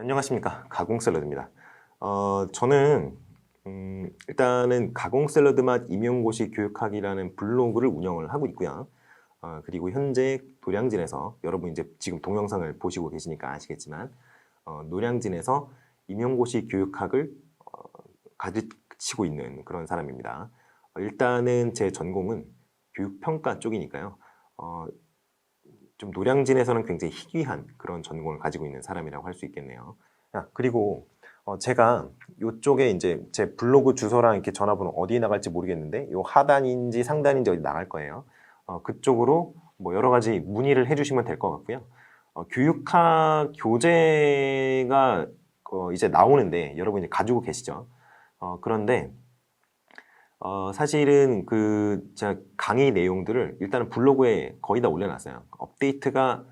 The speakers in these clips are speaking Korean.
안녕하십니까, 가공 샐러드입니다. 저는 일단은 가공 샐러드 맛 임용고시 교육학이라는 블로그를 운영을 하고 있고요. 그리고 현재 노량진에서 여러분 이제 지금 동영상을 보시고 계시니까 아시겠지만 노량진에서 임용고시 교육학을 가르치고 있는 그런 사람입니다. 일단은 제 전공은 교육평가 쪽이니까요. 좀 노량진에서는 굉장히 희귀한 그런 전공을 가지고 있는 사람이라고 할 수 있겠네요. 그리고 제가 이쪽에 이제 제 블로그 주소랑 이렇게 전화번호 어디에 나갈지 모르겠는데 요 하단인지 상단인지 어디 나갈 거예요. 그쪽으로 뭐 여러 가지 문의를 해주시면 될 것 같고요. 교육학 교재가 이제 나오는데 여러분 이제 가지고 계시죠. 그런데 사실은 제가 강의 내용들을 일단은 블로그에 거의 다 올려놨어요. 업데이트가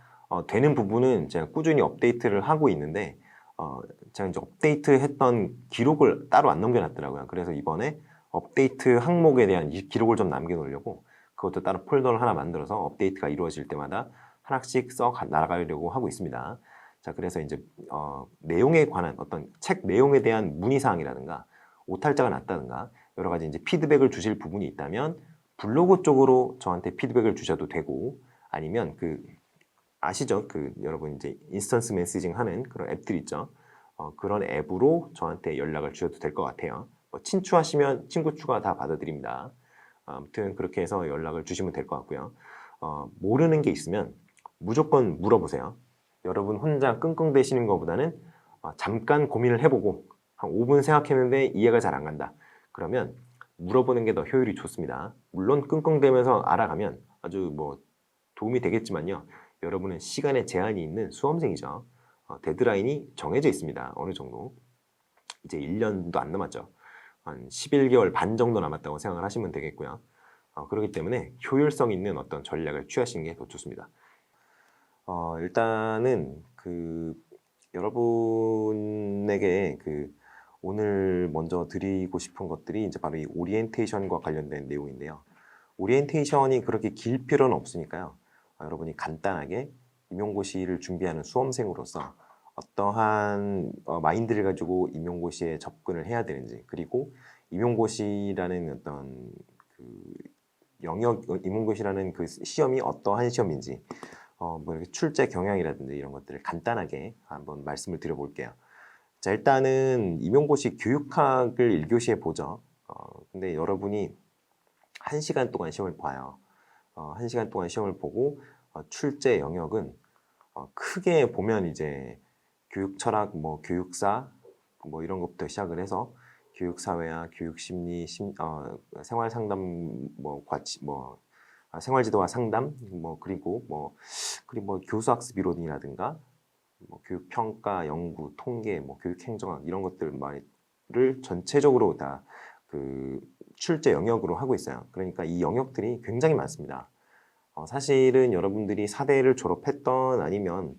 되는 부분은 제가 꾸준히 업데이트를 하고 있는데 제가 이제 업데이트 했던 기록을 따로 안 남겨놨더라고요. 그래서 이번에 업데이트 항목에 대한 기록을 좀 남겨놓으려고 그것도 따로 폴더를 하나 만들어서 업데이트가 이루어질 때마다 하나씩 써 나가려고 하고 있습니다. 자, 그래서 이제 내용에 관한 어떤 책 내용에 대한 문의사항이라든가 오탈자가 났다든가 여러 가지 이제 피드백을 주실 부분이 있다면 블로그 쪽으로 저한테 피드백을 주셔도 되고 아니면 아시죠? 여러분 이제 인스턴스 메시징 하는 그런 앱들 있죠? 그런 앱으로 저한테 연락을 주셔도 될 것 같아요. 친추하시면 친구 추가 다 받아드립니다. 아무튼 그렇게 해서 연락을 주시면 될 것 같고요. 모르는 게 있으면 무조건 물어보세요. 여러분 혼자 끙끙대시는 것보다는 잠깐 고민을 해보고 한 5분 생각했는데 이해가 잘 안 간다. 그러면 물어보는 게 더 효율이 좋습니다. 물론 끙끙대면서 알아가면 아주 뭐 도움이 되겠지만요. 여러분은 시간에 제한이 있는 수험생이죠. 데드라인이 정해져 있습니다. 어느 정도. 이제 1년도 안 남았죠. 한 11개월 반 정도 남았다고 생각을 하시면 되겠고요. 그렇기 때문에 효율성 있는 어떤 전략을 취하시는 게 더 좋습니다. 일단은 여러분에게 오늘 먼저 드리고 싶은 것들이 이제 바로 이 오리엔테이션과 관련된 내용인데요. 오리엔테이션이 그렇게 길 필요는 없으니까요. 여러분이 간단하게 임용고시를 준비하는 수험생으로서 어떠한 마인드를 가지고 임용고시에 접근을 해야 되는지, 그리고 임용고시라는 어떤 임용고시라는 시험이 어떠한 시험인지, 뭐 이렇게 출제 경향이라든지 이런 것들을 간단하게 한번 말씀을 드려볼게요. 자, 일단은 임용고시 교육학을 1교시에 보죠. 근데 여러분이 1시간 동안 시험을 봐요. 1시간 동안 시험을 보고 출제 영역은 크게 보면 이제 교육철학, 뭐 교육사, 뭐 이런 것부터 시작을 해서 교육사회와 교육심리, 생활상담, 생활지도와 상담, 그리고 교수학습 이론이라든가 교육평가, 연구, 통계, 교육행정학 이런 것들을 전체적으로 다 출제 영역으로 하고 있어요. 그러니까 이 영역들이 굉장히 많습니다. 사실은 여러분들이 사대를 졸업했던 아니면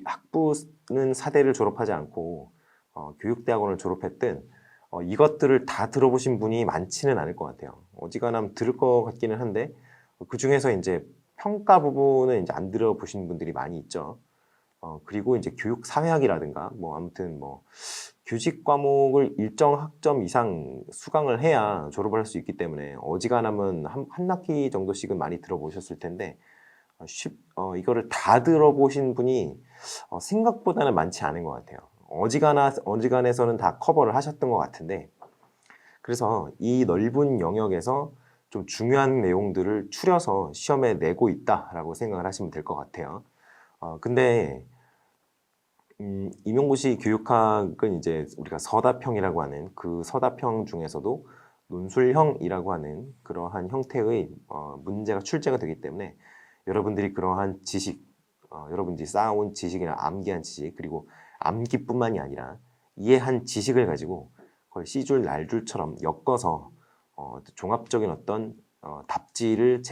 학부는 사대를 졸업하지 않고 교육대학원을 졸업했든 이것들을 다 들어보신 분이 많지는 않을 것 같아요. 어지간하면 들을 것 같기는 한데 그 중에서 이제 평가 부분은 이제 안 들어보신 분들이 많이 있죠. 그리고 이제 교육사회학이라든가 아무튼 교직 과목을 일정 학점 이상 수강을 해야 졸업을 할 수 있기 때문에 어지간하면 한 학기 정도씩은 많이 들어보셨을 텐데 이거를 다 들어보신 분이 생각보다는 많지 않은 것 같아요. 어지간해서는 다 커버를 하셨던 것 같은데 그래서 이 넓은 영역에서 좀 중요한 내용들을 추려서 시험에 내고 있다라고 생각을 하시면 될 것 같아요. 근데 임용고시 교육학은 이제 우리가 서다평이라고 하는 그 서다평 중에서도 논술형이라고 하는 그러한 형태의 문제가 출제가 되기 때문에 여러분들이 그러한 지식, 여러분들이 쌓아온 지식이나 암기한 지식, 그리고 암기뿐만이 아니라 이해한 지식을 가지고 거의 C줄, 날줄처럼 엮어서 종합적인 어떤 답지를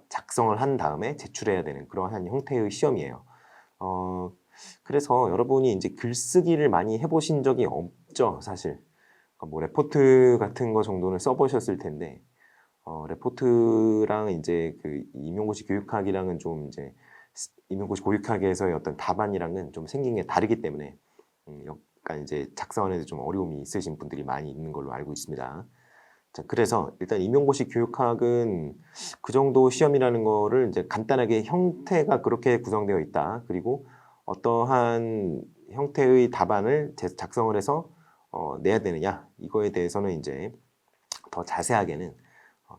작성을 한 다음에 제출해야 되는 그러한 형태의 시험이에요. 그래서 여러분이 이제 글쓰기를 많이 해보신 적이 없죠, 사실. 레포트 같은 거 정도는 써보셨을 텐데, 레포트랑 이제 임용고시 교육학이랑은 좀 이제 임용고시 교육학에서의 어떤 답안이랑은 좀 생긴 게 다르기 때문에 약간 이제 작성하는 데 좀 어려움이 있으신 분들이 많이 있는 걸로 알고 있습니다. 자, 그래서 일단 임용고시 교육학은 그 정도 시험이라는 거를 이제 간단하게 형태가 그렇게 구성되어 있다. 그리고 어떠한 형태의 답안을 작성을 해서 내야 되느냐. 이거에 대해서는 이제 더 자세하게는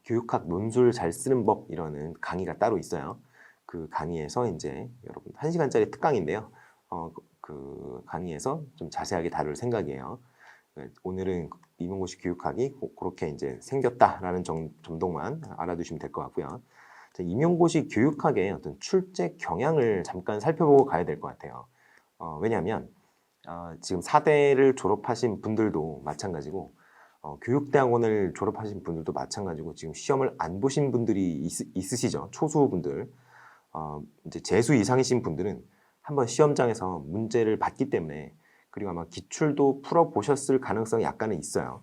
교육학 논술 잘 쓰는 법 이라는 강의가 따로 있어요. 그 강의에서 이제 여러분 1시간짜리 특강인데요. 그 강의에서 좀 자세하게 다룰 생각이에요. 오늘은 임용고시 교육학이 그렇게 이제 생겼다라는 정도만 알아두시면 될 것 같고요. 임용고시 교육학의 어떤 출제 경향을 잠깐 살펴보고 가야 될 것 같아요. 왜냐하면 지금 4대를 졸업하신 분들도 마찬가지고 교육대학원을 졸업하신 분들도 마찬가지고 지금 시험을 안 보신 분들이 있으시죠. 초수분들. 이제 재수 이상이신 분들은 한번 시험장에서 문제를 봤기 때문에 그리고 아마 기출도 풀어보셨을 가능성이 약간은 있어요.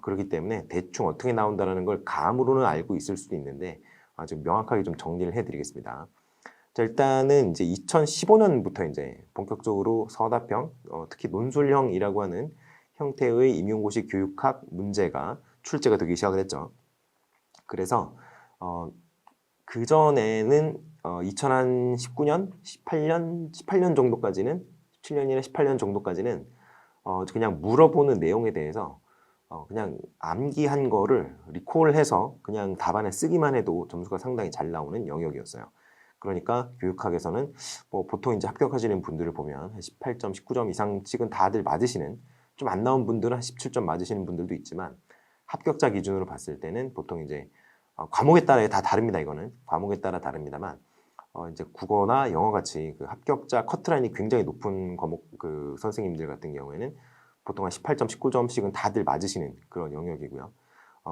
그렇기 때문에 대충 어떻게 나온다는 걸 감으로는 알고 있을 수도 있는데 좀 명확하게 좀 정리를 해드리겠습니다. 자, 일단은 이제 2015년부터 이제 본격적으로 서답형, 특히 논술형이라고 하는 형태의 임용고시 교육학 문제가 출제가 되기 시작을 했죠. 그래서 그 전에는 2019년, 18년 정도까지는 17년이나 18년 정도까지는 그냥 물어보는 내용에 대해서 그냥 암기한 거를 리콜해서 그냥 답안에 쓰기만 해도 점수가 상당히 잘 나오는 영역이었어요. 그러니까 교육학에서는 뭐 보통 이제 합격하시는 분들을 보면 한 18점, 19점 이상씩은 다들 맞으시는, 좀 안 나온 분들은 한 17점 맞으시는 분들도 있지만 합격자 기준으로 봤을 때는 보통 이제 과목에 따라 다 다릅니다. 이거는 과목에 따라 다릅니다만 이제 국어나 영어 같이 그 합격자 커트라인이 굉장히 높은 과목 그 선생님들 같은 경우에는 보통 한 18점, 19점씩은 다들 맞으시는 그런 영역이고요.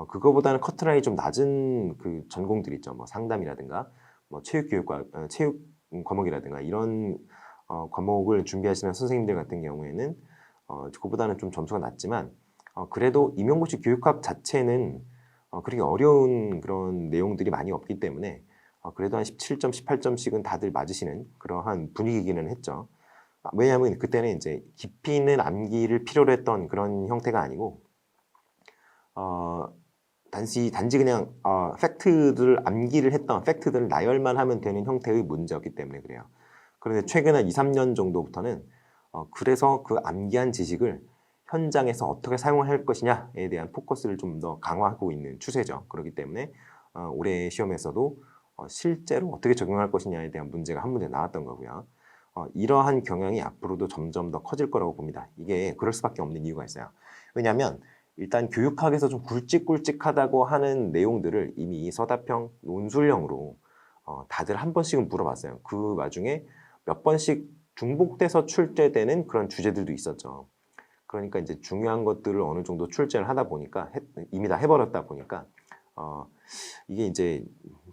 그거보다는 커트라인이 좀 낮은 그 전공들 있죠. 뭐 상담이라든가 뭐 체육교육과 체육 과목이라든가 이런 과목을 준비하시는 선생님들 같은 경우에는 그거보다는 좀 점수가 낮지만 그래도 임용고시 교육학 자체는 그렇게 어려운 그런 내용들이 많이 없기 때문에 그래도 한 17점, 18점씩은 다들 맞으시는 그러한 분위기기는 했죠. 왜냐하면 그때는 이제 깊이 있는 암기를 필요로 했던 그런 형태가 아니고 단지 그냥 팩트들을 암기를 했던 팩트들을 나열만 하면 되는 형태의 문제였기 때문에 그래요. 그런데 최근 한 2, 3년 정도부터는 그래서 그 암기한 지식을 현장에서 어떻게 사용할 것이냐에 대한 포커스를 좀 더 강화하고 있는 추세죠. 그렇기 때문에 올해 시험에서도 실제로 어떻게 적용할 것이냐에 대한 문제가 한 문제 나왔던 거고요. 이러한 경향이 앞으로도 점점 더 커질 거라고 봅니다. 이게 그럴 수밖에 없는 이유가 있어요. 왜냐하면 일단 교육학에서 좀 굵직굵직하다고 하는 내용들을 이미 서답형, 논술형으로 다들 한 번씩은 물어봤어요. 그 와중에 몇 번씩 중복돼서 출제되는 그런 주제들도 있었죠. 그러니까 이제 중요한 것들을 어느 정도 출제를 하다 보니까 이미 다 해버렸다 보니까 이게 이제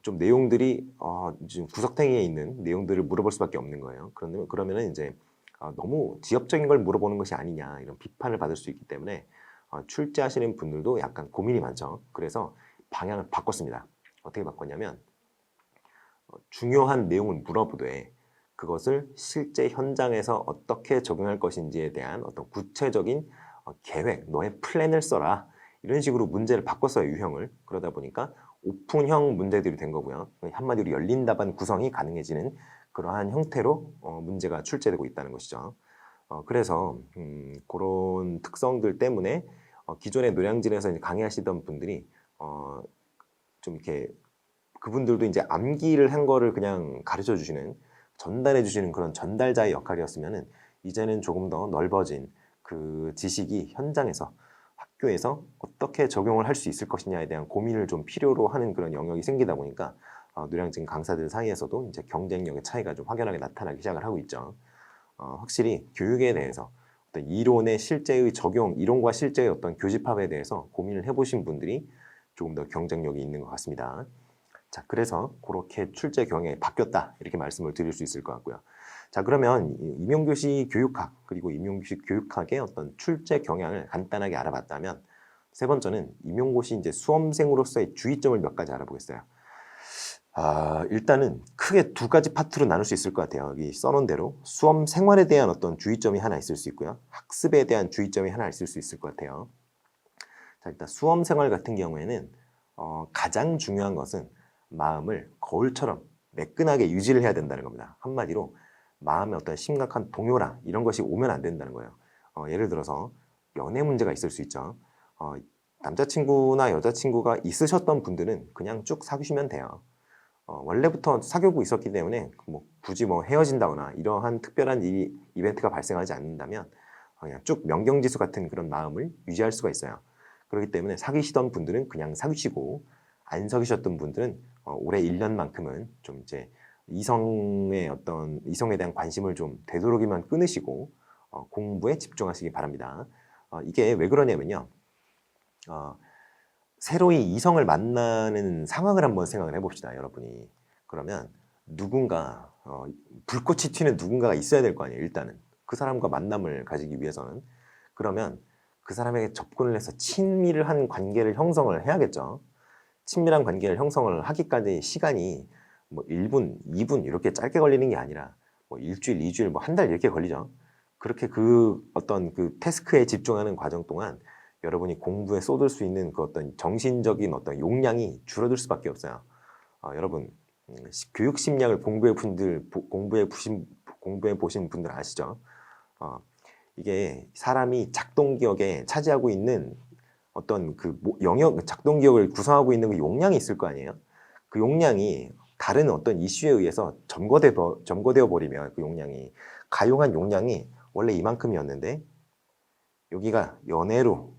좀 내용들이 지금 구석탱이에 있는 내용들을 물어볼 수밖에 없는 거예요. 그러면은 이제 너무 지엽적인 걸 물어보는 것이 아니냐 이런 비판을 받을 수 있기 때문에 출제하시는 분들도 약간 고민이 많죠. 그래서 방향을 바꿨습니다. 어떻게 바꿨냐면 중요한 내용을 물어보되 그것을 실제 현장에서 어떻게 적용할 것인지에 대한 어떤 구체적인 계획, 너의 플랜을 써라. 이런 식으로 문제를 바꿨어요, 유형을. 그러다 보니까 오픈형 문제들이 된 거고요. 한마디로 열린 답안 구성이 가능해지는 그러한 형태로 문제가 출제되고 있다는 것이죠. 그래서 그런 특성들 때문에 기존의 노량진에서 이제 강의하시던 분들이 좀 이렇게 그분들도 이제 암기를 한 거를 그냥 가르쳐 주시는, 전달해 주시는 그런 전달자의 역할이었으면은 이제는 조금 더 넓어진 그 지식이 현장에서 학교에서 어떻게 적용을 할 수 있을 것이냐에 대한 고민을 좀 필요로 하는 그런 영역이 생기다 보니까 노량진 강사들 사이에서도 이제 경쟁력의 차이가 좀 확연하게 나타나기 시작을 하고 있죠. 확실히 교육에 대해서 어떤 이론의 실제의 적용, 이론과 실제의 어떤 교집합에 대해서 고민을 해보신 분들이 조금 더 경쟁력이 있는 것 같습니다. 자, 그래서 그렇게 출제 경향이 바뀌었다 이렇게 말씀을 드릴 수 있을 것 같고요. 자, 그러면 임용고시 교육학 그리고 임용고시 교육학의 어떤 출제 경향을 간단하게 알아봤다면 세 번째는 임용고시 이제 수험생으로서의 주의점을 몇 가지 알아보겠어요. 일단은 크게 두 가지 파트로 나눌 수 있을 것 같아요. 여기 써놓은 대로 수험 생활에 대한 어떤 주의점이 하나 있을 수 있고요. 학습에 대한 주의점이 하나 있을 수 있을 것 같아요. 자, 일단 수험 생활 같은 경우에는 가장 중요한 것은 마음을 거울처럼 매끈하게 유지를 해야 된다는 겁니다. 한마디로 마음에 어떤 심각한 동요나 이런 것이 오면 안 된다는 거예요. 예를 들어서 연애 문제가 있을 수 있죠. 남자친구나 여자친구가 있으셨던 분들은 그냥 쭉 사귀시면 돼요. 원래부터 사귀고 있었기 때문에 뭐 굳이 뭐 헤어진다거나 이러한 특별한 이벤트가 발생하지 않는다면 그냥 쭉 명경지수 같은 그런 마음을 유지할 수가 있어요. 그렇기 때문에 사귀시던 분들은 그냥 사귀시고 안 사귀셨던 분들은 올해 1년만큼은 좀 이제 이성에 대한 관심을 좀 되도록이면 끊으시고 공부에 집중하시기 바랍니다. 이게 왜 그러냐면요. 새로이 이성을 만나는 상황을 한번 생각을 해봅시다, 여러분이. 그러면 누군가 불꽃이 튀는 누군가가 있어야 될 거 아니에요. 일단은 그 사람과 만남을 가지기 위해서는. 그러면 그 사람에게 접근을 해서 친밀한 관계를 형성을 해야겠죠. 친밀한 관계를 형성을 하기까지 시간이 뭐 1분, 2분 이렇게 짧게 걸리는 게 아니라 뭐 일주일, 2주일, 뭐 한 달 이렇게 걸리죠. 그렇게 그 어떤 그 태스크에 집중하는 과정 동안 여러분이 공부에 쏟을 수 있는 그 어떤 정신적인 어떤 용량이 줄어들 수밖에 없어요. 여러분 교육 심리학을 공부해 보신 분들 아시죠? 이게 사람이 작동 기억에 차지하고 있는 어떤 그 영역, 작동 기억을 구성하고 있는 그 용량이 있을 거 아니에요? 그 용량이 다른 어떤 이슈에 의해서 점거되어 버리면 그 용량이 가용한 용량이 원래 이만큼이었는데 여기가 연애로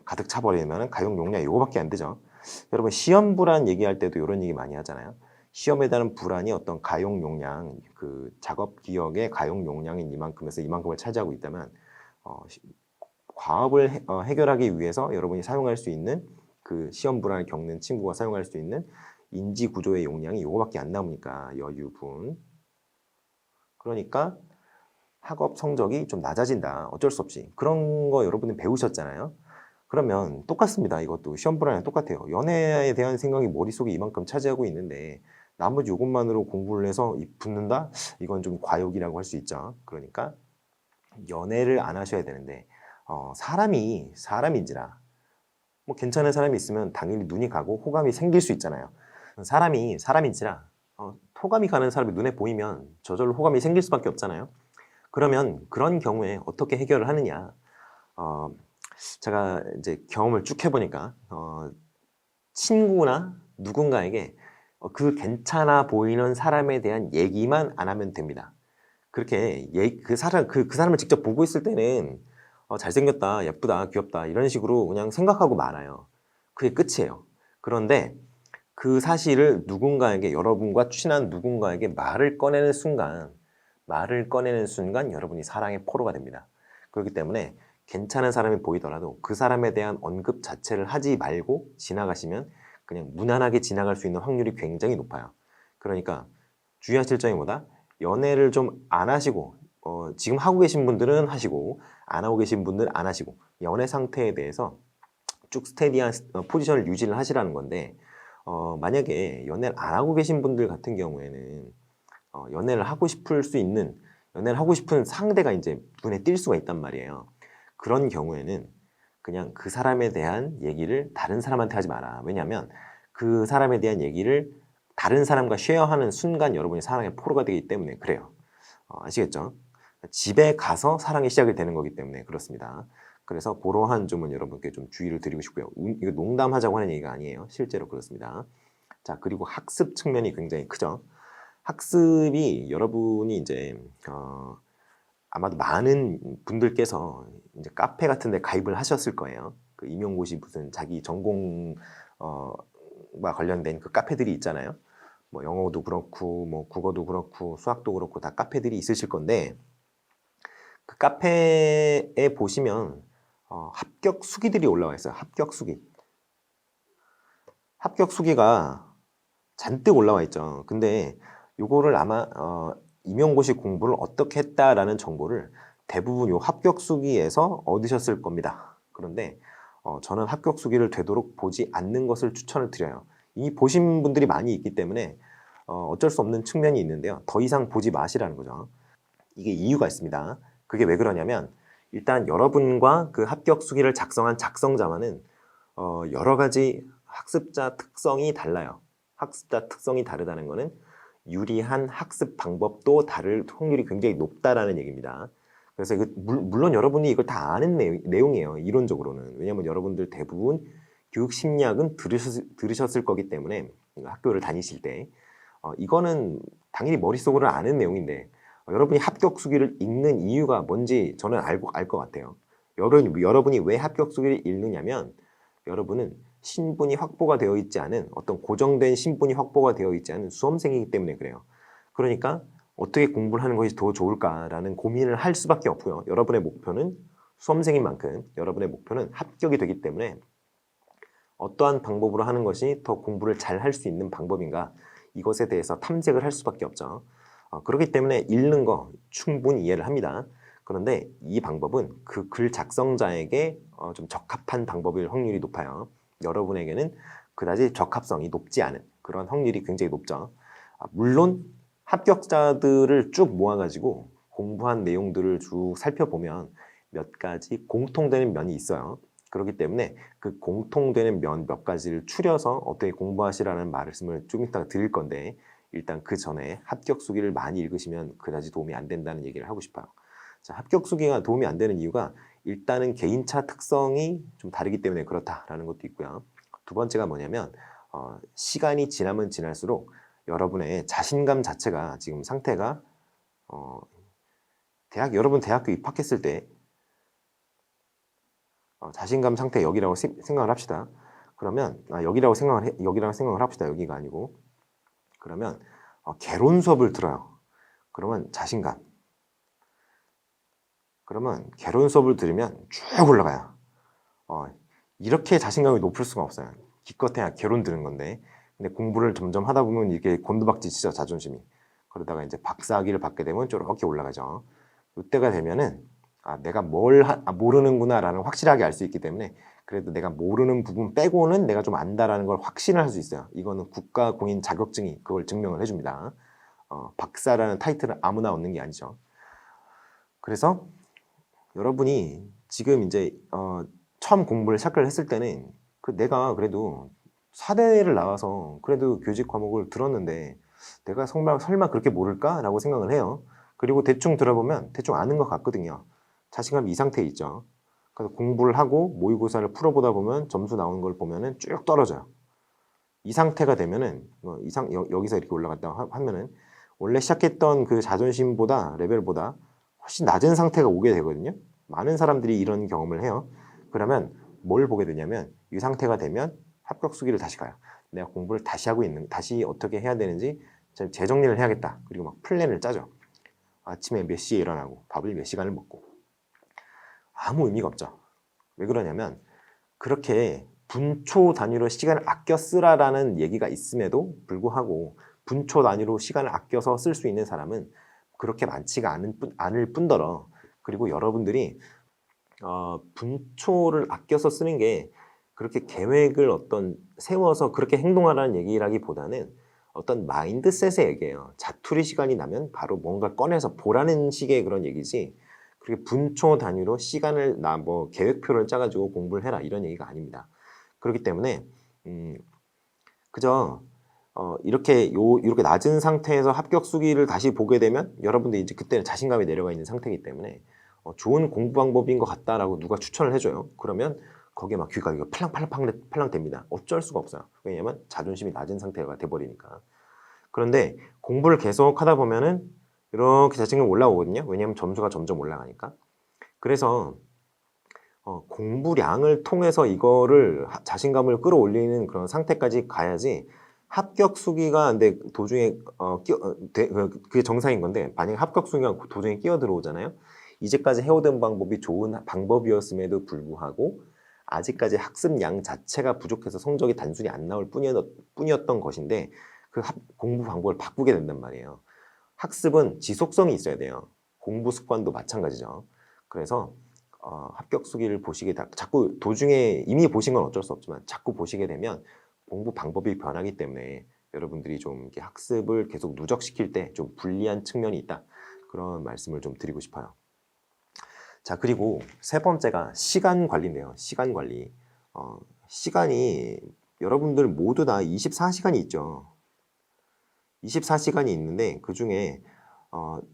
가득 차버리면 가용 용량이 이거밖에 안 되죠. 여러분 시험 불안 얘기할 때도 이런 얘기 많이 하잖아요. 시험에 대한 불안이 어떤 가용 용량, 그 작업 기억의 가용 용량인 이만큼에서 이만큼을 차지하고 있다면 과업을 해결하기 위해서 여러분이 사용할 수 있는 그 시험 불안을 겪는 친구가 사용할 수 있는 인지 구조의 용량이 이거밖에 안 남으니까 여유분. 그러니까 학업 성적이 좀 낮아진다. 어쩔 수 없이. 그런 거 여러분은 배우셨잖아요. 그러면 똑같습니다. 이것도 시험 불안이랑 똑같아요. 연애에 대한 생각이 머릿속에 이만큼 차지하고 있는데 나머지 이것만으로 공부를 해서 붙는다? 이건 좀 과욕이라고 할 수 있죠. 그러니까 연애를 안 하셔야 되는데 사람인지라 뭐 괜찮은 사람이 있으면 당연히 눈이 가고 호감이 생길 수 있잖아요. 사람인지라 호감이 가는 사람이 눈에 보이면 저절로 호감이 생길 수밖에 없잖아요. 그러면 그런 경우에 어떻게 해결을 하느냐? 제가 이제 경험을 쭉 해보니까 친구나 누군가에게 그 괜찮아 보이는 사람에 대한 얘기만 안 하면 됩니다. 그렇게 그 사람을 직접 보고 있을 때는 잘생겼다, 예쁘다, 귀엽다 이런 식으로 그냥 생각하고 말아요. 그게 끝이에요. 그런데 그 사실을 누군가에게, 여러분과 친한 누군가에게 말을 꺼내는 순간 여러분이 사랑의 포로가 됩니다. 그렇기 때문에 괜찮은 사람이 보이더라도 그 사람에 대한 언급 자체를 하지 말고 지나가시면 그냥 무난하게 지나갈 수 있는 확률이 굉장히 높아요. 그러니까 주의하실 점이 뭐다? 연애를 좀 안 하시고 지금 하고 계신 분들은 하시고 안 하고 계신 분들은 안 하시고 연애 상태에 대해서 쭉 스테디한 포지션을 유지를 하시라는 건데 만약에 연애를 안 하고 계신 분들 같은 경우에는 연애를 하고 싶은 상대가 이제 눈에 띌 수가 있단 말이에요. 그런 경우에는 그냥 그 사람에 대한 얘기를 다른 사람한테 하지 마라. 왜냐하면 그 사람에 대한 얘기를 다른 사람과 쉐어하는 순간 여러분이 사랑의 포로가 되기 때문에 그래요. 아시겠죠? 집에 가서 사랑이 시작이 되는 거기 때문에 그렇습니다. 그래서 그러한 점은 여러분께 좀 주의를 드리고 싶고요. 이거 농담하자고 하는 얘기가 아니에요. 실제로 그렇습니다. 자, 그리고 학습 측면이 굉장히 크죠. 학습이 여러분이 이제 아마도 많은 분들께서 이제 카페 같은 데 가입을 하셨을 거예요. 그 임용고시 무슨 자기 전공과 관련된 그 카페들이 있잖아요. 뭐 영어도 그렇고 뭐 국어도 그렇고 수학도 그렇고 다 카페들이 있으실 건데 그 카페에 보시면 합격 수기들이 올라와 있어요. 합격 수기. 합격 수기가 잔뜩 올라와 있죠. 근데 요거를 아마 임용고시 공부를 어떻게 했다라는 정보를 대부분 요 합격 수기에서 얻으셨을 겁니다. 그런데 저는 합격 수기를 되도록 보지 않는 것을 추천을 드려요. 이미 보신 분들이 많이 있기 때문에 어쩔 수 없는 측면이 있는데요. 더 이상 보지 마시라는 거죠. 이게 이유가 있습니다. 그게 왜 그러냐면 일단 여러분과 그 합격 수기를 작성한 작성자와는 여러 가지 학습자 특성이 달라요. 학습자 특성이 다르다는 것은 유리한 학습 방법도 다를 확률이 굉장히 높다라는 얘기입니다. 그래서 물론 여러분이 이걸 다 아는 내용이에요. 이론적으로는. 왜냐하면 여러분들 대부분 교육 심리학은 들으셨을 거기 때문에 학교를 다니실 때 이거는 당연히 머릿속으로 아는 내용인데 여러분이 합격 수기를 읽는 이유가 뭔지 저는 알 것 같아요. 여러분이 왜 합격 수기를 읽느냐면 여러분은 신분이 확보가 되어 있지 않은 어떤 고정된 신분이 확보가 되어 있지 않은 수험생이기 때문에 그래요. 그러니까 어떻게 공부를 하는 것이 더 좋을까라는 고민을 할 수밖에 없고요. 여러분의 목표는 수험생인 만큼 여러분의 목표는 합격이 되기 때문에 어떠한 방법으로 하는 것이 더 공부를 잘 할 수 있는 방법인가 이것에 대해서 탐색을 할 수밖에 없죠. 그렇기 때문에 읽는 거 충분히 이해를 합니다. 그런데 이 방법은 그 글 작성자에게 좀 적합한 방법일 확률이 높아요. 여러분에게는 그다지 적합성이 높지 않은 그런 확률이 굉장히 높죠. 물론 합격자들을 쭉 모아가지고 공부한 내용들을 쭉 살펴보면 몇 가지 공통되는 면이 있어요. 그렇기 때문에 그 공통되는 면 몇 가지를 추려서 어떻게 공부하시라는 말씀을 좀 이따가 드릴 건데 일단 그 전에 합격 수기를 많이 읽으시면 그다지 도움이 안 된다는 얘기를 하고 싶어요. 자, 합격 수기가 도움이 안 되는 이유가 일단은 개인차 특성이 좀 다르기 때문에 그렇다라는 것도 있고요. 두 번째가 뭐냐면 시간이 지나면 지날수록 여러분의 자신감 자체가 지금 상태가 여러분 대학교 입학했을 때 자신감 상태 여기라고 생각을 합시다. 그러면 여기라고 생각을 합시다. 여기가 아니고 그러면 개론 수업을 들어요. 그러면 자신감. 그러면 개론 수업을 들으면 쭉 올라가요. 이렇게 자신감이 높을 수가 없어요. 기껏해야 개론 드는 건데 근데 공부를 점점 하다 보면 이게 곤두박질치죠. 자존심이. 그러다가 이제 박사학위를 받게 되면 저렇게 올라가죠. 이때가 되면은 내가 모르는구나 라는 확실하게 알 수 있기 때문에 그래도 내가 모르는 부분 빼고는 내가 좀 안다라는 걸 확신을 할 수 있어요. 이거는 국가공인 자격증이 그걸 증명을 해줍니다. 박사라는 타이틀은 아무나 얻는 게 아니죠. 그래서 여러분이 지금 이제 처음 공부를 시작을 했을 때는 내가 그래도 사대를 나와서 그래도 교직 과목을 들었는데 내가 설마 그렇게 모를까? 라고 생각을 해요. 그리고 대충 들어보면 대충 아는 것 같거든요. 자신감이 이 상태에 있죠. 그래서 공부를 하고 모의고사를 풀어보다 보면 점수 나오는 걸 보면은 쭉 떨어져요. 이 상태가 되면은 여기서 이렇게 올라갔다 하면은 원래 시작했던 그 자존심보다 레벨보다 훨씬 낮은 상태가 오게 되거든요. 많은 사람들이 이런 경험을 해요. 그러면 뭘 보게 되냐면 이 상태가 되면 합격 수기를 다시 가요. 내가 공부를 다시 어떻게 해야 되는지 재정리를 해야겠다. 그리고 막 플랜을 짜죠. 아침에 몇 시에 일어나고 밥을 몇 시간을 먹고 아무 의미가 없죠. 왜 그러냐면 그렇게 분초 단위로 시간을 아껴 쓰라라는 얘기가 있음에도 불구하고 분초 단위로 시간을 아껴서 쓸 수 있는 사람은 그렇게 많지가 않을 뿐더러 그리고 여러분들이 분초를 아껴서 쓰는 게 그렇게 계획을 세워서 그렇게 행동하라는 얘기라기보다는 어떤 마인드셋의 얘기예요. 자투리 시간이 나면 바로 뭔가 꺼내서 보라는 식의 그런 얘기지 그렇게 분초 단위로 시간을 계획표를 짜가지고 공부를 해라 이런 얘기가 아닙니다. 그렇기 때문에 그저 이렇게 낮은 상태에서 합격 수기를 다시 보게 되면 여러분들이 이제 그때는 자신감이 내려가 있는 상태이기 때문에 좋은 공부 방법인 것 같다라고 누가 추천을 해줘요. 그러면 거기에 막 귀가 팔랑 됩니다. 어쩔 수가 없어요. 왜냐면 자존심이 낮은 상태가 돼버리니까. 그런데 공부를 계속 하다 보면은 이렇게 자신감이 올라오거든요. 왜냐면 점수가 점점 올라가니까. 그래서 공부량을 통해서 이거를 자신감을 끌어올리는 그런 상태까지 가야지 합격 수기가 근데 도중에 그게 정상인 건데 만약에 합격 수기가 도중에 끼어들어오잖아요. 이제까지 해오던 방법이 좋은 방법이었음에도 불구하고 아직까지 학습량 자체가 부족해서 성적이 단순히 안 나올 뿐이었던 것인데 그 공부 방법을 바꾸게 된단 말이에요. 학습은 지속성이 있어야 돼요. 공부 습관도 마찬가지죠. 그래서 합격 수기를 자꾸 도중에 이미 보신 건 어쩔 수 없지만 자꾸 보시게 되면 공부 방법이 변하기 때문에 여러분들이 좀 이렇게 학습을 계속 누적시킬 때 좀 불리한 측면이 있다. 그런 말씀을 좀 드리고 싶어요. 자, 그리고 세 번째가 시간 관리인데요. 시간 관리. 시간이 여러분들 모두 다 24시간이 있죠. 24시간이 있는데 그 중에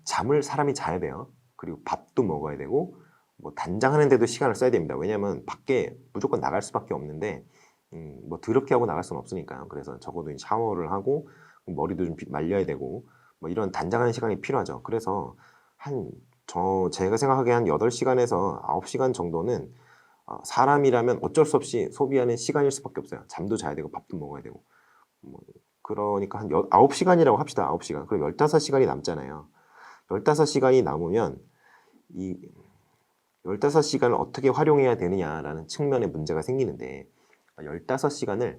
잠을 사람이 자야 돼요. 그리고 밥도 먹어야 되고 뭐 단장하는 데도 시간을 써야 됩니다. 왜냐하면 밖에 무조건 나갈 수밖에 없는데 뭐 더럽게 하고 나갈 수는 없으니까요. 그래서 적어도 샤워를 하고 머리도 좀 말려야 되고 뭐 이런 단장하는 시간이 필요하죠. 그래서 제가 생각하기에 한 8시간에서 9시간 정도는 사람이라면 어쩔 수 없이 소비하는 시간일 수밖에 없어요. 잠도 자야 되고 밥도 먹어야 되고 뭐 그러니까 한 9시간이라고 합시다. 9시간. 그럼 15시간이 남잖아요. 15시간이 남으면 이 15시간을 어떻게 활용해야 되느냐라는 측면의 문제가 생기는데 15시간을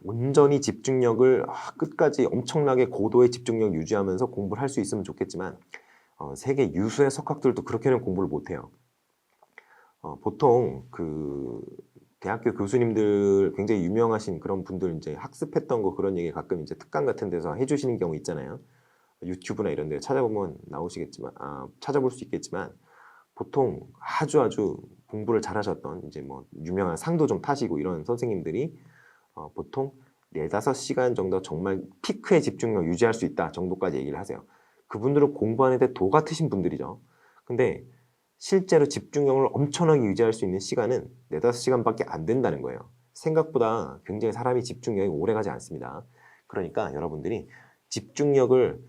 온전히 집중력을 끝까지 엄청나게 고도의 집중력 유지하면서 공부를 할 수 있으면 좋겠지만 세계 유수의 석학들도 그렇게는 공부를 못해요. 보통 그 대학교 교수님들 굉장히 유명하신 그런 분들 이제 학습했던 거 그런 얘기 가끔 이제 특강 같은 데서 해주시는 경우 있잖아요. 유튜브나 이런 데 찾아보면 나오시겠지만 찾아볼 수 있겠지만 보통 아주 공부를 잘하셨던 이제 뭐 유명한 상도 좀 타시고 이런 선생님들이 보통 4-5시간 정도 정말 피크의 집중력 유지할 수 있다 정도까지 얘기를 하세요. 그분들은 공부하는데 도 같으신 분들이죠. 근데 실제로 집중력을 엄청나게 유지할 수 있는 시간은 4-5시간밖에 안 된다는 거예요. 생각보다 굉장히 사람이 집중력이 오래 가지 않습니다. 그러니까 여러분들이 집중력을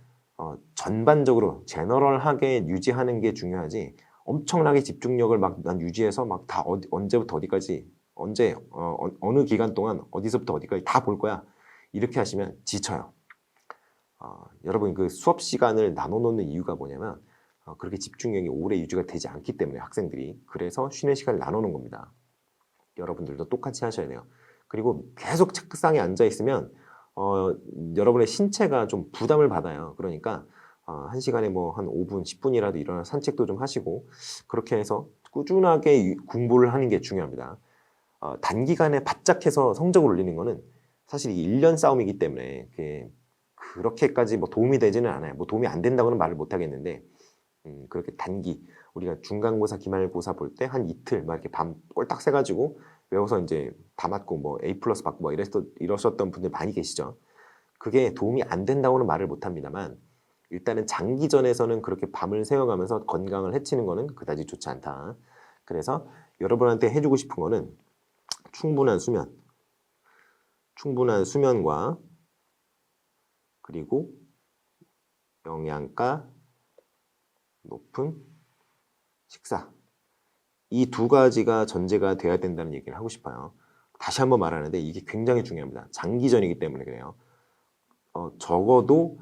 전반적으로 제너럴하게 유지하는 게 중요하지 엄청나게 집중력을 막 난 유지해서 막 다 언제부터 어디까지 어느 기간 동안 어디서부터 어디까지 다 볼 거야 이렇게 하시면 지쳐요. 여러분 그 수업 시간을 나눠 놓는 이유가 뭐냐면 그렇게 집중력이 오래 유지가 되지 않기 때문에 학생들이 그래서 쉬는 시간을 나눠 놓은 겁니다. 여러분들도 똑같이 하셔야 돼요. 그리고 계속 책상에 앉아 있으면 여러분의 신체가 좀 부담을 받아요. 그러니까 1시간에 뭐 한 5분, 10분이라도 일어나 산책도 좀 하시고 그렇게 해서 꾸준하게 공부를 하는 게 중요합니다. 단기간에 바짝 해서 성적을 올리는 거는 사실 1년 싸움이기 때문에 그렇게까지 뭐 도움이 되지는 않아요. 뭐 도움이 안 된다고는 말을 못 하겠는데 그렇게 우리가 중간고사, 기말고사 볼 때 한 이틀 막 이렇게 밤 꼴딱 새가지고 외워서 이제 다 맞고 뭐 A+ 받고 뭐 이러셨던 분들 많이 계시죠. 그게 도움이 안 된다고는 말을 못 합니다만 일단은 장기전에서는 그렇게 밤을 새워가면서 건강을 해치는 거는 그다지 좋지 않다. 그래서 여러분한테 해주고 싶은 거는 충분한 수면과 그리고 영양가 높은 식사 이 두 가지가 전제가 돼야 된다는 얘기를 하고 싶어요. 다시 한번 말하는데 이게 굉장히 중요합니다. 장기전이기 때문에 그래요. 적어도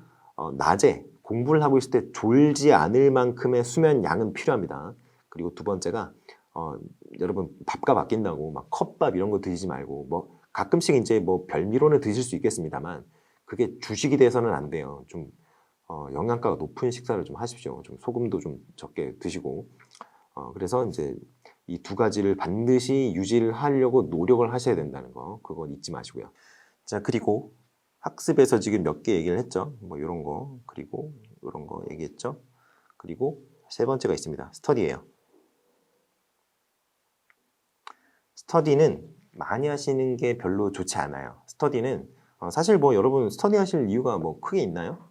낮에 공부를 하고 있을 때 졸지 않을 만큼의 수면 양은 필요합니다. 그리고 두 번째가 여러분 밥값 아낀다고 막 컵밥 이런 거 드시지 말고 뭐 가끔씩 이제 뭐 별미로는 드실 수 있겠습니다만 그게 주식이 돼서는 안 돼요. 좀 영양가가 높은 식사를 좀 하십시오. 좀 소금도 좀 적게 드시고 그래서 이제 이 두 가지를 반드시 유지를 하려고 노력을 하셔야 된다는 거 그건 잊지 마시고요. 자, 그리고 학습에서 지금 몇 개 얘기를 했죠. 뭐 이런 거 그리고 이런 거 얘기했죠. 그리고 세 번째가 있습니다. 스터디예요. 스터디는 많이 하시는 게 별로 좋지 않아요. 스터디는 사실 뭐 여러분 스터디 하실 이유가 뭐 크게 있나요?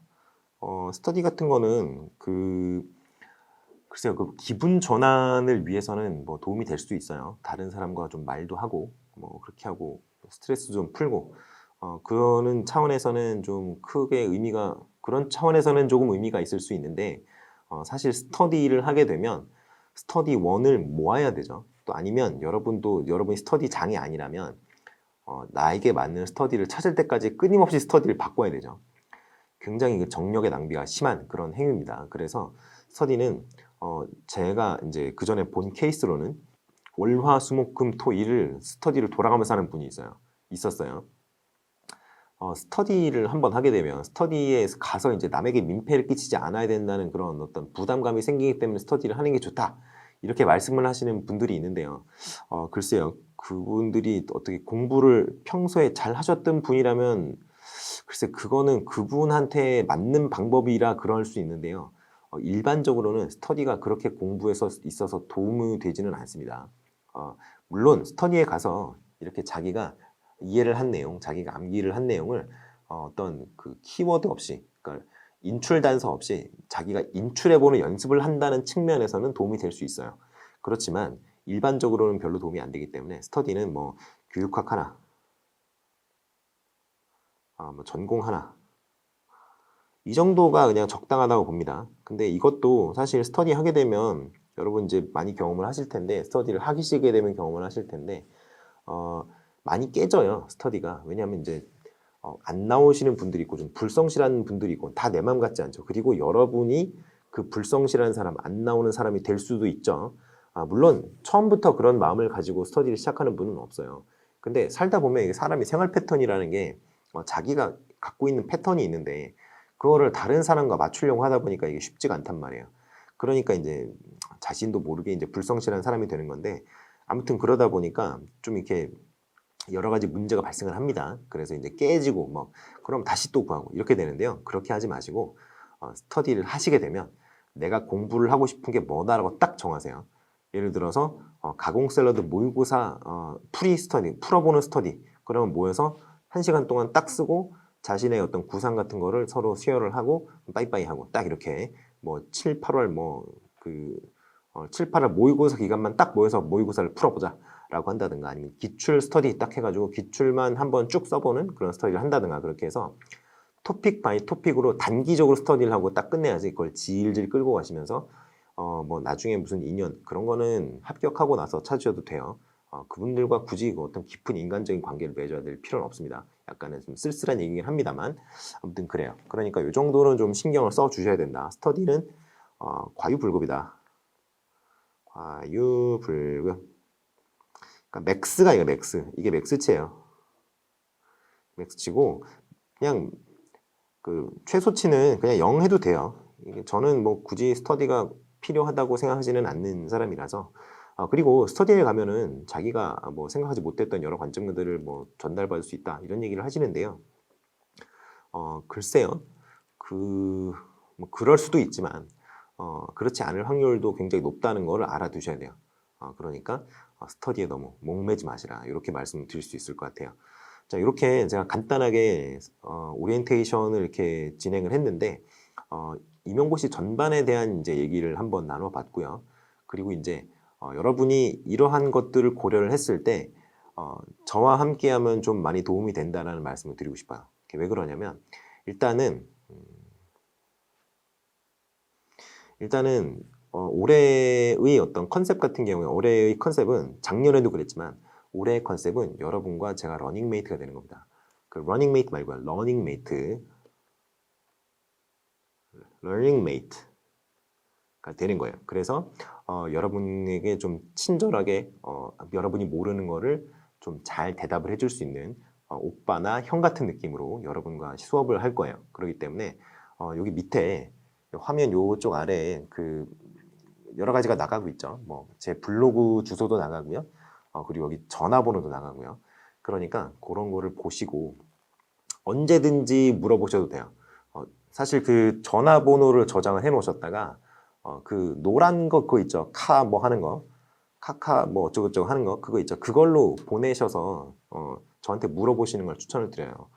스터디 같은 거는 글쎄요, 그 기분 전환을 위해서는 뭐 도움이 될 수도 있어요. 다른 사람과 좀 말도 하고 뭐 그렇게 하고 스트레스 좀 풀고 그러는 차원에서는 좀 크게 그런 차원에서는 조금 의미가 있을 수 있는데 사실 스터디를 하게 되면 스터디 1을 모아야 되죠. 또 아니면 여러분이 스터디 장이 아니라면 나에게 맞는 스터디를 찾을 때까지 끊임없이 스터디를 바꿔야 되죠. 굉장히 그 정력의 낭비가 심한 그런 행위입니다. 그래서 스터디는 제가 이제 그 전에 본 케이스로는 월화수목금토일을 스터디를 돌아가면서 하는 분이 있었어요. 스터디를 한번 하게 되면 스터디에 가서 이제 남에게 민폐를 끼치지 않아야 된다는 그런 어떤 부담감이 생기기 때문에 스터디를 하는 게 좋다. 이렇게 말씀을 하시는 분들이 있는데요. 글쎄요. 그분들이 어떻게 공부를 평소에 잘 하셨던 분이라면 글쎄 그거는 그분한테 맞는 방법이라 그럴 수 있는데요. 일반적으로는 스터디가 그렇게 공부에서 있어서 도움이 되지는 않습니다. 물론 스터디에 가서 이렇게 자기가 이해를 한 내용, 자기가 암기를 한 내용을 어떤 그 키워드 없이, 그러니까 인출 단서 없이 자기가 인출해보는 연습을 한다는 측면에서는 도움이 될 수 있어요. 그렇지만 일반적으로는 별로 도움이 안 되기 때문에 스터디는 뭐 교육학 하나, 뭐 전공 하나, 이 정도가 그냥 적당하다고 봅니다. 근데 이것도 사실 스터디 하게 되면 여러분 이제 많이 경험을 하실 텐데, 스터디를 하기 시작하게 되면 경험을 하실 텐데 많이 깨져요, 스터디가. 왜냐하면 이제 안 나오시는 분들이 있고 좀 불성실한 분들이 있고 다 내 맘 같지 않죠. 그리고 여러분이 그 불성실한 사람, 안 나오는 사람이 될 수도 있죠. 물론 처음부터 그런 마음을 가지고 스터디를 시작하는 분은 없어요. 근데 살다 보면 이게 사람이 생활 패턴이라는 게 자기가 갖고 있는 패턴이 있는데 그거를 다른 사람과 맞추려고 하다 보니까 이게 쉽지가 않단 말이에요. 그러니까 이제 자신도 모르게 이제 불성실한 사람이 되는 건데, 아무튼 그러다 보니까 좀 이렇게 여러 가지 문제가 발생을 합니다. 그래서 이제 깨지고 그럼 다시 또 구하고 이렇게 되는데요. 그렇게 하지 마시고 스터디를 하시게 되면 내가 공부를 하고 싶은 게 뭐다라고 딱 정하세요. 예를 들어서 가공 샐러드 모의고사 프리 스터디, 풀어보는 스터디. 그러면 모여서 1시간 동안 딱 쓰고 자신의 어떤 구상 같은 거를 서로 수혈을 하고 빠이빠이 하고 딱 이렇게 7, 8월 7, 8월 모의고사 기간만 딱 모여서 모의고사를 풀어보자 라고 한다든가, 아니면 기출 스터디 딱 해가지고 기출만 한번 쭉 써보는 그런 스터디를 한다든가, 그렇게 해서 토픽 바이 토픽으로 단기적으로 스터디를 하고 딱 끝내야지 그걸 질질 끌고 가시면서 나중에 무슨 인연 그런 거는 합격하고 나서 찾으셔도 돼요. 그분들과 굳이 어떤 깊은 인간적인 관계를 맺어야 될 필요는 없습니다. 약간은 좀 쓸쓸한 얘기긴 합니다만 아무튼 그래요. 그러니까 이 정도는 좀 신경을 써 주셔야 된다. 스터디는 과유불급이다. 과유불급. 그러니까 맥스가 이거 맥스. 이게 맥스치예요. 맥스치고 그냥 그 최소치는 그냥 0 해도 돼요. 저는 굳이 스터디가 필요하다고 생각하지는 않는 사람이라서. 그리고 스터디에 가면은 자기가 생각하지 못했던 여러 관점들을 전달받을 수 있다 이런 얘기를 하시는데요. 글쎄요. 그럴 수도 있지만 그렇지 않을 확률도 굉장히 높다는 것을 알아두셔야 돼요. 그러니까 스터디에 너무 목매지 마시라, 이렇게 말씀드릴 수 있을 것 같아요. 자, 이렇게 제가 간단하게 오리엔테이션을 이렇게 진행을 했는데 임용고시 전반에 대한 이제 얘기를 한번 나눠봤고요. 그리고 이제 여러분이 이러한 것들을 고려를 했을 때 저와 함께하면 좀 많이 도움이 된다는 말씀을 드리고 싶어요. 왜 그러냐면 일단은 올해의 어떤 컨셉 같은 경우에, 올해의 컨셉은 작년에도 그랬지만 올해의 컨셉은 여러분과 제가 러닝메이트가 되는 겁니다. 그 러닝메이트 말고요. 러닝메이트. 러닝메이트가 되는 거예요. 그래서 여러분에게 좀 친절하게 여러분이 모르는 거를 좀 잘 대답을 해줄 수 있는 오빠나 형 같은 느낌으로 여러분과 수업을 할 거예요. 그렇기 때문에 여기 밑에 화면 요쪽 아래에 여러 가지가 나가고 있죠. 제 블로그 주소도 나가고요. 그리고 여기 전화번호도 나가고요. 그러니까 그런 거를 보시고 언제든지 물어보셔도 돼요. 사실 그 전화번호를 저장을 해 놓으셨다가 그 노란 거 그거 있죠. 하는 거. 카카 어쩌고저쩌고 하는 거 그거 있죠. 그걸로 보내셔서 저한테 물어보시는 걸 추천을 드려요.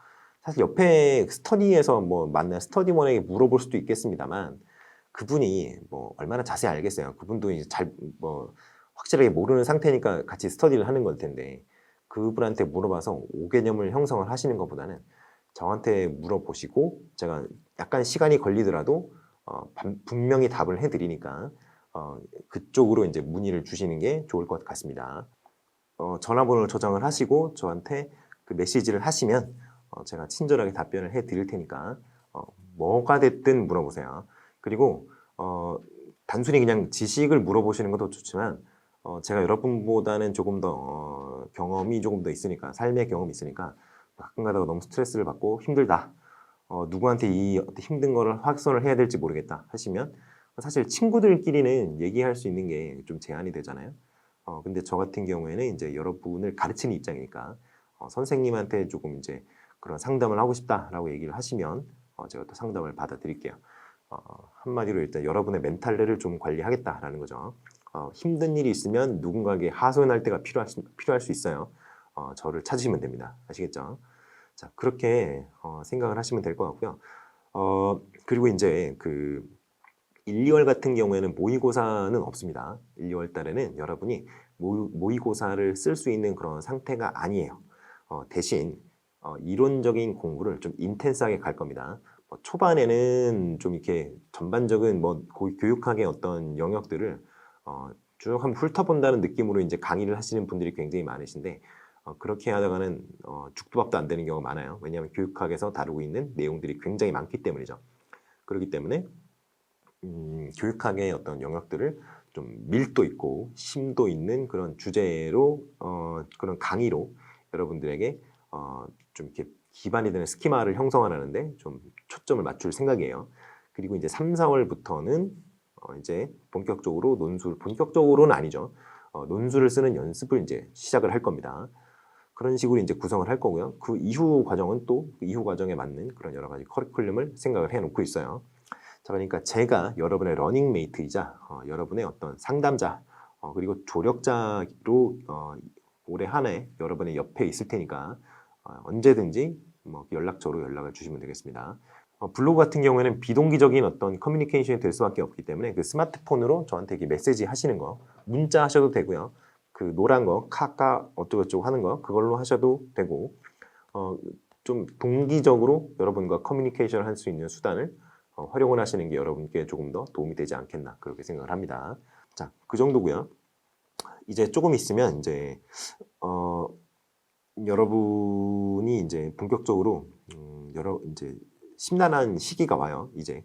사실 옆에 스터디에서 만난 스터디원에게 물어볼 수도 있겠습니다만 그분이 얼마나 자세히 알겠어요. 그분도 이제 확실하게 모르는 상태니까 같이 스터디를 하는 걸 텐데, 그분한테 물어봐서 오개념을 형성을 하시는 것보다는 저한테 물어보시고 제가 약간 시간이 걸리더라도 분명히 답을 해드리니까 그쪽으로 이제 문의를 주시는 게 좋을 것 같습니다. 전화번호를 저장을 하시고 저한테 그 메시지를 하시면 제가 친절하게 답변을 해드릴 테니까 뭐가 됐든 물어보세요. 그리고 단순히 그냥 지식을 물어보시는 것도 좋지만 제가 여러분보다는 조금 더 경험이 조금 더 있으니까, 삶의 경험이 있으니까 가끔 가다가 너무 스트레스를 받고 힘들다, 누구한테 이 힘든 거를 확선을 해야 될지 모르겠다 하시면 사실 친구들끼리는 얘기할 수 있는 게 좀 제한이 되잖아요. 근데 저 같은 경우에는 이제 여러분을 가르치는 입장이니까 선생님한테 조금 이제 그런 상담을 하고 싶다라고 얘기를 하시면 제가 또 상담을 받아드릴게요. 한마디로 일단 여러분의 멘탈을 좀 관리하겠다라는 거죠. 힘든 일이 있으면 누군가에게 하소연할 때가 필요할 수 있어요. 저를 찾으시면 됩니다. 아시겠죠? 자, 그렇게 생각을 하시면 될 것 같고요. 그리고 이제 그 1, 2월 같은 경우에는 모의고사는 없습니다. 1, 2월 달에는 여러분이 모의고사를 쓸 수 있는 그런 상태가 아니에요. 대신 이론적인 공부를 좀 인텐스하게 갈 겁니다. 초반에는 좀 이렇게 전반적인 교육학의 어떤 영역들을 쭉 한번 훑어본다는 느낌으로 이제 강의를 하시는 분들이 굉장히 많으신데 그렇게 하다가는 죽도 밥도 안 되는 경우가 많아요. 왜냐하면 교육학에서 다루고 있는 내용들이 굉장히 많기 때문이죠. 그렇기 때문에 교육학의 어떤 영역들을 좀 밀도 있고 심도 있는 그런 주제로 그런 강의로 여러분들에게 좀 이렇게 기반이 되는 스키마를 형성하는데 좀 초점을 맞출 생각이에요. 그리고 이제 3, 4월부터는 이제 본격적으로는 아니죠. 논술을 쓰는 연습을 이제 시작을 할 겁니다. 그런 식으로 이제 구성을 할 거고요. 그 이후 과정은 또 그 이후 과정에 맞는 그런 여러 가지 커리큘럼을 생각을 해 놓고 있어요. 자, 그러니까 제가 여러분의 러닝메이트이자 여러분의 어떤 상담자 그리고 조력자로 올해 한 해 여러분의 옆에 있을 테니까 언제든지 연락처로 연락을 주시면 되겠습니다. 블로그 같은 경우에는 비동기적인 어떤 커뮤니케이션이 될 수밖에 없기 때문에 그 스마트폰으로 저한테 이렇게 메시지 하시는 거 문자 하셔도 되고요. 그 노란 거 카카 어쩌고저쩌고 하는 거 그걸로 하셔도 되고 좀 동기적으로 여러분과 커뮤니케이션을 할 수 있는 수단을 활용을 하시는 게 여러분께 조금 더 도움이 되지 않겠나 그렇게 생각을 합니다. 자, 그 정도고요. 이제 조금 있으면 이제 여러분이 이제 본격적으로 이제 심란한 시기가 와요. 이제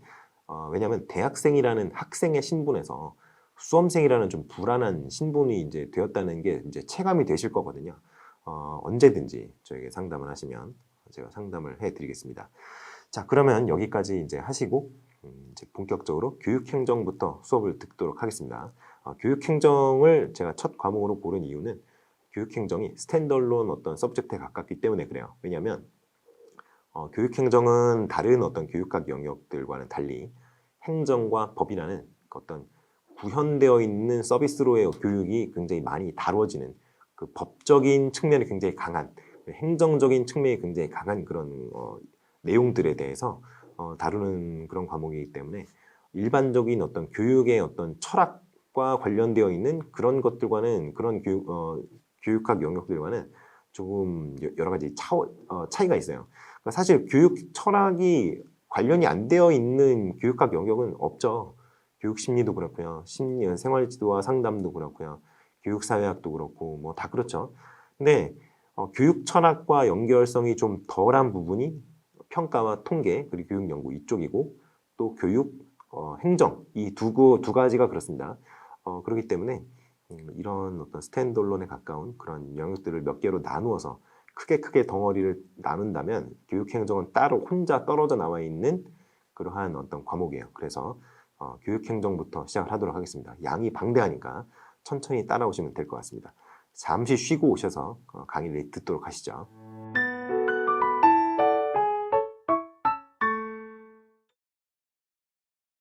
왜냐하면 대학생이라는 학생의 신분에서 수험생이라는 좀 불안한 신분이 이제 되었다는 게 이제 체감이 되실 거거든요. 언제든지 저에게 상담을 하시면 제가 상담을 해드리겠습니다. 자, 그러면 여기까지 이제 하시고 이제 본격적으로 교육행정부터 수업을 듣도록 하겠습니다. 교육행정을 제가 첫 과목으로 고른 이유는 교육행정이 스탠드얼론 어떤 서브젝트에 가깝기 때문에 그래요. 왜냐하면 교육행정은 다른 어떤 교육학 영역들과는 달리 행정과 법이라는 어떤 구현되어 있는 서비스로의 교육이 굉장히 많이 다루어지는 그 법적인 측면이 굉장히 강한 행정적인 측면이 굉장히 강한 그런 내용들에 대해서 다루는 그런 과목이기 때문에 일반적인 어떤 교육의 어떤 철학과 관련되어 있는 그런 것들과는 그런 교육학 영역들과는 조금 여러 가지 차이가 있어요. 그러니까 사실 교육 철학이 관련이 안 되어 있는 교육학 영역은 없죠. 교육 심리도 그렇고요. 생활지도와 상담도 그렇고요. 교육 사회학도 그렇고 뭐 다 그렇죠. 근데 교육 철학과 연결성이 좀 덜한 부분이 평가와 통계 그리고 교육 연구 이쪽이고 또 교육 행정 이 두 가지가 그렇습니다. 그렇기 때문에 이런 어떤 스탠드얼론에 가까운 그런 영역들을 몇 개로 나누어서 크게 덩어리를 나눈다면 교육행정은 따로 혼자 떨어져 나와 있는 그러한 어떤 과목이에요. 그래서 교육행정부터 시작을 하도록 하겠습니다. 양이 방대하니까 천천히 따라오시면 될 것 같습니다. 잠시 쉬고 오셔서 강의를 듣도록 하시죠.